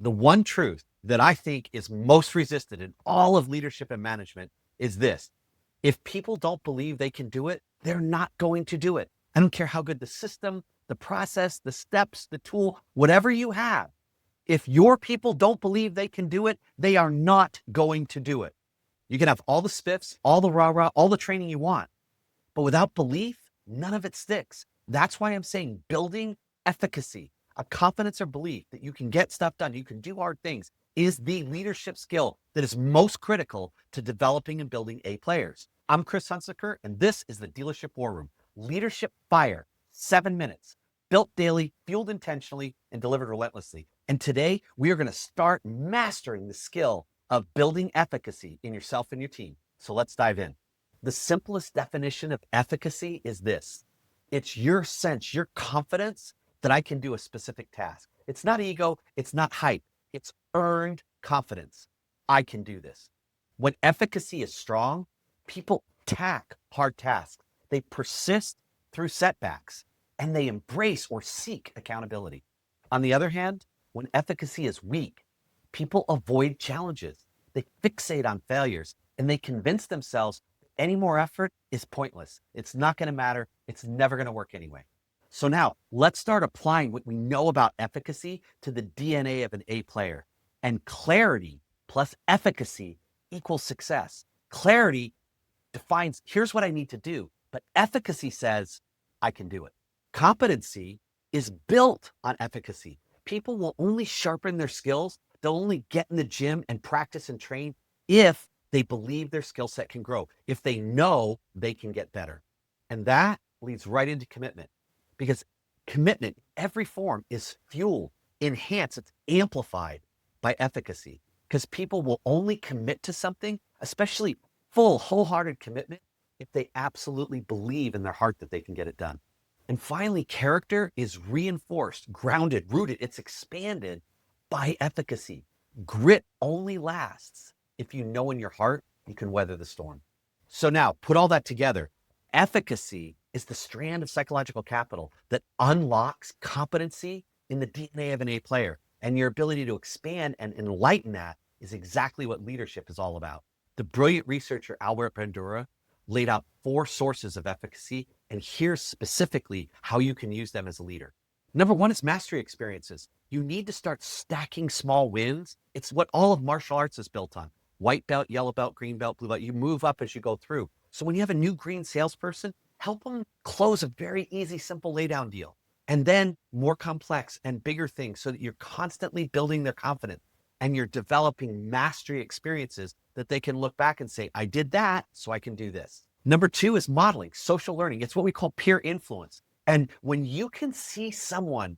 The one truth that I think is most resisted in all of leadership and management is this. If people don't believe they can do it, they're not going to do it. I don't care how good the system, the process, the steps, the tool, whatever you have. If your people don't believe they can do it, they are not going to do it. You can have all the spiffs, all the rah-rah, all the training you want, but without belief, none of it sticks. That's why I'm saying building efficacy, a confidence or belief that you can get stuff done, you can do hard things, is the leadership skill that is most critical to developing and building A players. I'm Chris Hunsicker, and this is the Dealership War Room. Leadership fire, 7 minutes, built daily, fueled intentionally, and delivered relentlessly. And today, we are going to start mastering the skill of building efficacy in yourself and your team. So let's dive in. The simplest definition of efficacy is this. It's your sense, your confidence that I can do a specific task. It's not ego, it's not hype, it's earned confidence. I can do this. When efficacy is strong, people attack hard tasks. They persist through setbacks, and they embrace or seek accountability. On the other hand, when efficacy is weak, people avoid challenges. They fixate on failures, and they convince themselves any more effort is pointless. It's not going to matter. It's never going to work anyway. So now let's start applying what we know about efficacy to the DNA of an A player. And clarity plus efficacy equals success. Clarity defines, here's what I need to do, but efficacy says, I can do it. Competency is built on efficacy. People will only sharpen their skills. They'll only get in the gym and practice and train if they believe their skill set can grow, if they know they can get better. And that leads right into commitment, because commitment, every form, is fueled, enhanced, it's amplified by efficacy, because people will only commit to something, especially full, wholehearted commitment, if they absolutely believe in their heart that they can get it done. And finally, character is reinforced, grounded, rooted, it's expanded by efficacy. Grit only lasts if you know in your heart you can weather the storm. So now, put all that together. Efficacy is the strand of psychological capital that unlocks competency in the DNA of an A player. And your ability to expand and enlighten that is exactly what leadership is all about. The brilliant researcher Albert Bandura laid out 4 sources of efficacy, and here's specifically how you can use them as a leader. Number 1 is mastery experiences. You need to start stacking small wins. It's what all of martial arts is built on. White belt, yellow belt, green belt, blue belt. You move up as you go through. So when you have a new green salesperson, help them close a very easy, simple laydown deal. And then more complex and bigger things so that you're constantly building their confidence and you're developing mastery experiences that they can look back and say, I did that, so I can do this. Number 2 is modeling, social learning. It's what we call peer influence. And when you can see someone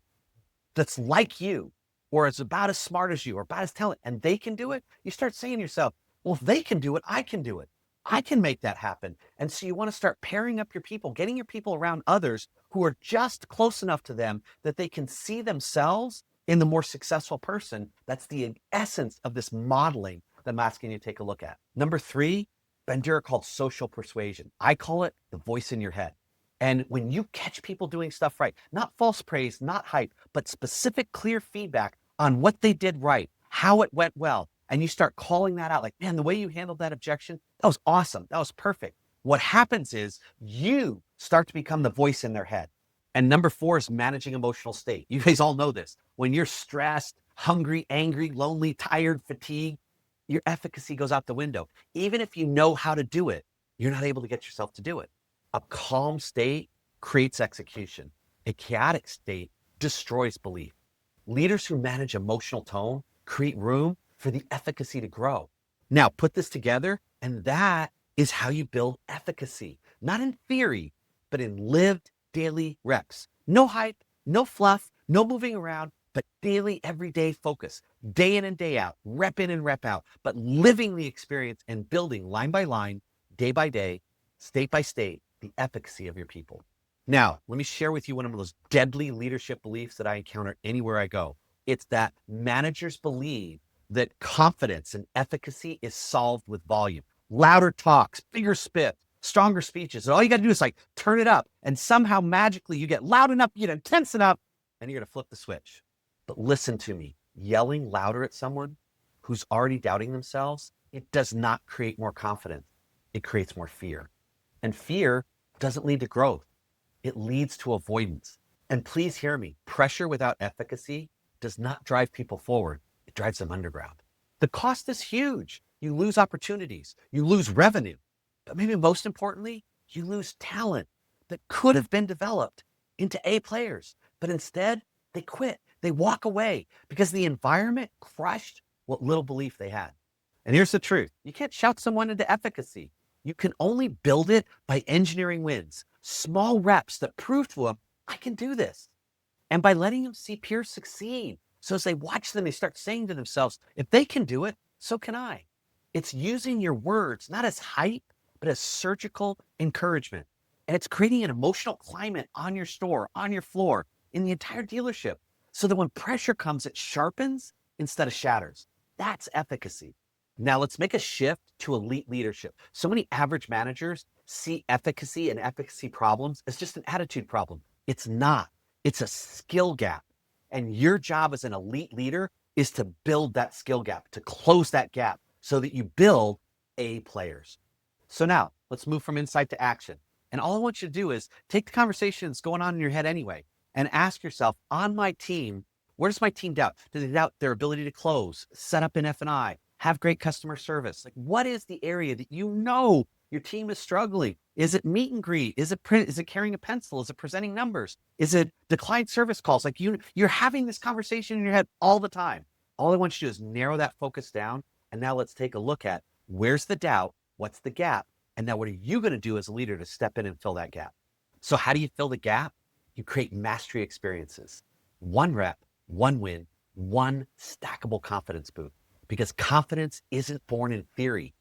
that's like you, or is about as smart as you, or about as talented, and they can do it, you start saying to yourself, well, if they can do it, I can do it. I can make that happen. And so you want to start pairing up your people, getting your people around others who are just close enough to them that they can see themselves in the more successful person. That's the essence of this modeling that I'm asking you to take a look at. Number 3, Bandura called social persuasion. I call it the voice in your head. And when you catch people doing stuff right, not false praise, not hype, but specific, clear feedback on what they did right, how it went well, and you start calling that out, like, man, the way you handled that objection, that was awesome. That was perfect. What happens is you start to become the voice in their head. And number 4 is managing emotional state. You guys all know this. When you're stressed, hungry, angry, lonely, tired, fatigued, your efficacy goes out the window. Even if you know how to do it, you're not able to get yourself to do it. A calm state creates execution. A chaotic state destroys belief. Leaders who manage emotional tone create room for the efficacy to grow. Now, put this together, and that is how you build efficacy. Not in theory, but in lived daily reps. No hype, no fluff, no moving around, but daily, everyday focus. Day in and day out, rep in and rep out, but living the experience and building line by line, day by day, state by state, the efficacy of your people. Now, let me share with you one of those deadly leadership beliefs that I encounter anywhere I go. It's that managers believe that confidence and efficacy is solved with volume. Louder talks, bigger spit, stronger speeches. And all you got to do is like turn it up, and somehow magically you get loud enough, you get intense enough, and you're going to flip the switch. But listen to me. Yelling louder at someone who's already doubting themselves, it does not create more confidence. It creates more fear. And fear doesn't lead to growth. It leads to avoidance. And please hear me, pressure without efficacy does not drive people forward. It drives them underground. The cost is huge. You lose opportunities, you lose revenue, but maybe most importantly, you lose talent that could have been developed into A players, but instead they quit. They walk away because the environment crushed what little belief they had. And here's the truth. You can't shout someone into efficacy. You can only build it by engineering wins, small reps that prove to them, I can do this. And by letting them see peers succeed. So as they watch them, they start saying to themselves, if they can do it, so can I. It's using your words, not as hype, but as surgical encouragement. And it's creating an emotional climate on your store, on your floor, in the entire dealership, so that when pressure comes, it sharpens instead of shatters. That's efficacy. Now let's make a shift to elite leadership. So many average managers see efficacy and efficacy problems as just an attitude problem. It's not. It's a skill gap. And your job as an elite leader is to build that skill gap, to close that gap so that you build A players. So now let's move from insight to action. And all I want you to do is take the conversations going on in your head anyway and ask yourself, on my team, where does my team doubt? Do they doubt their ability to close, set up in F&I, have great customer service? Like, what is the area that you know your team is struggling? Is it meet and greet? Is it print? Is it carrying a pencil? Is it presenting numbers? Is it declined service calls? Like you're having this conversation in your head all the time. All I want you to do is narrow that focus down. And now let's take a look at where's the doubt? What's the gap? And now what are you going to do as a leader to step in and fill that gap? So how do you fill the gap? You create mastery experiences. One rep, one win, one stackable confidence boot. Because confidence isn't born in theory.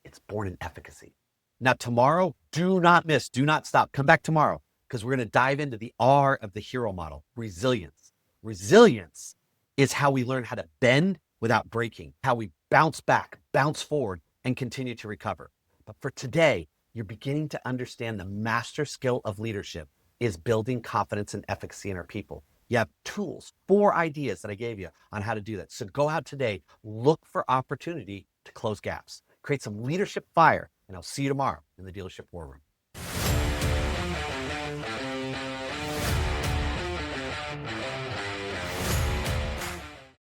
It's born in efficacy. Now, tomorrow, do not miss, do not stop. Come back tomorrow because we're going to dive into the R of the hero model, resilience. Resilience is how we learn how to bend without breaking, how we bounce back, bounce forward, and continue to recover. But for today, you're beginning to understand the master skill of leadership is building confidence and efficacy in our people. You have tools, 4 ideas that I gave you on how to do that. So go out today, look for opportunity to close gaps, create some leadership fire, and I'll see you tomorrow in the Dealership War Room.